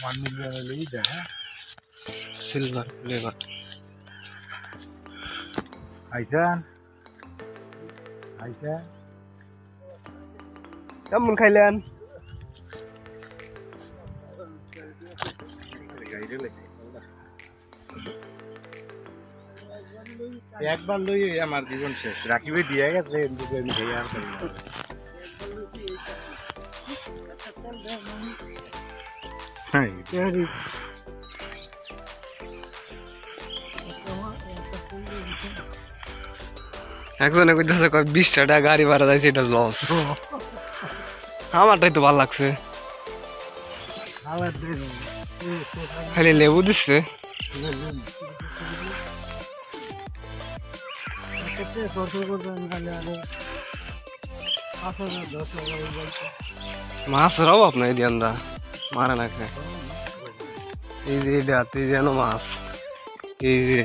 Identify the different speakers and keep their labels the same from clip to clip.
Speaker 1: 1 million leader, huh?
Speaker 2: Silver flavor.
Speaker 1: Aisan. Aisan.
Speaker 2: কেমন খাইলেন?
Speaker 1: একবার লই আমার জীবন শেষ। রাকিবে দিয়ে গেছে কিন্তু আমি খাই আর পারি না। হ্যাঁ,
Speaker 2: একজনে কইতাছে 20 টাকা গাড়ি ভাড়া যাইছে এটা লস। আমারটাই তো ভালো লাগছে। খালি লেবু দিচ্ছে। মাছের অভাব নাই দিয়ান্দা মারে না খায়। এই যে এটা যেন মাছ, এই যে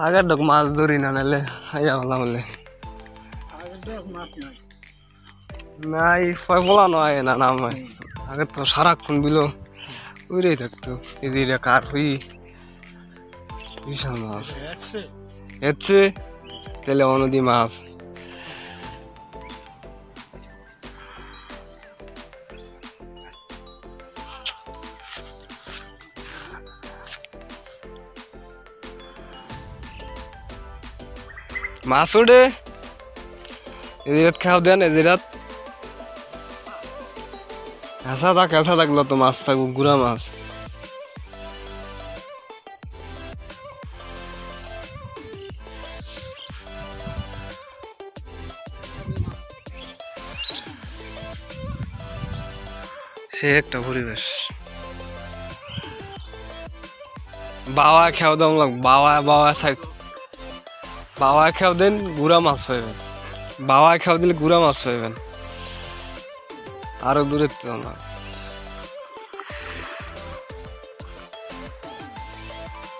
Speaker 2: আগের ডক মাছ ধরি না নাহলে খাইয়া ভালো হলে নাই ফলা নয় না নামায়। আগে তো সারাক্ষণ বিলো উড়েই থাকতো। এই যে এটা কার বিশাল মাছ এসছে তেলে অনদী মাছ। মাছ ওঠে এদিরাত খাও দেন এদিরাত খেলসা থাকলো তো মাছ থাকবো গুড়া মাছ। সে একটা পরিবেশ। বাবা খেয়াও দাম লাগ বাবা খেয়াও দেন গুড়া মাছ পাইবেন। বাবা খেয়াও দিলে গুড়া মাছ পাইবেন। আরো দূরে না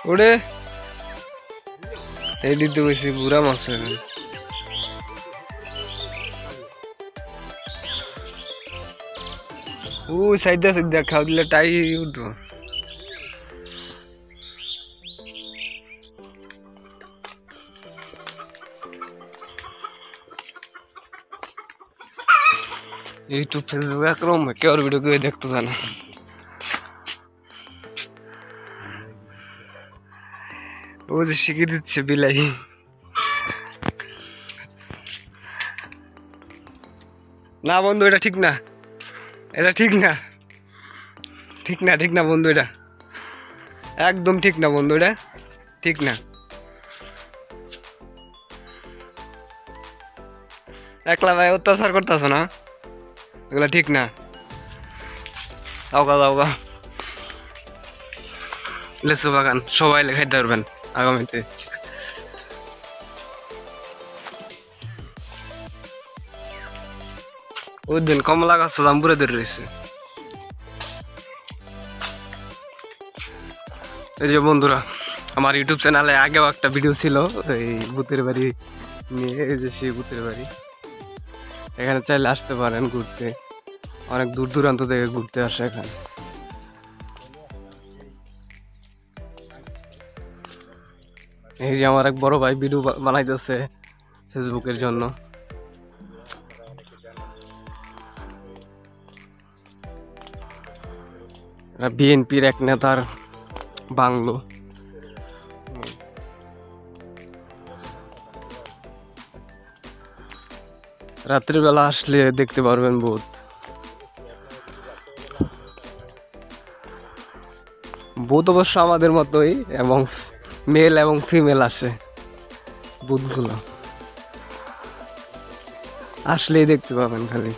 Speaker 2: ওরে এডি তো বেশি গুড়া মাছ পাইবেন। ও সাইডা খাওয়া দিলে টাই উঠবো। ইউটিউব ফেসবুক একরম কেউ ভিডিও কেউ দেখতে চায় না। ও যে শিখিয়ে দিচ্ছে বিলাই। না বন্ধু এটা ঠিক না, এটা ঠিক না, ঠিক না, ঠিক না বন্ধু, এটা একদম ঠিক না বন্ধু, এটা ঠিক না। একলা ভাই অত্যাচার করতেছ না, এগুলা ঠিক না। যাওগা লেচু বাগান সবাই লেখাইতে পারবেন আগামীতে। ওই দিন কমলা গাছ জাম্বুরে ধরে রয়েছে। এই যে বন্ধুরা, আমার ইউটিউব চ্যানেলে আগেও একটা ভিডিও ছিল এই ভূতের বাড়ি নিয়ে। এই যে সেই ভূতের বাড়ি, এখানে চাইলে আসতে পারেন ঘুরতে। অনেক দূর দূরান্ত থেকে ঘুরতে আসে এখানে। এই যে আমার এক বড় ভাই ভিডিও বানাইতেছে ফেসবুকের জন্য। বিএনপির এক নেতার বাংলো। রাত্রিবেলা আসলে দেখতে পারবেন ভূত। ভূত অবশ্য আমাদের মতোই, এবং মেল এবং ফিমেল আসে ভূতগুলো। আসলেই দেখতে পাবেন খালি।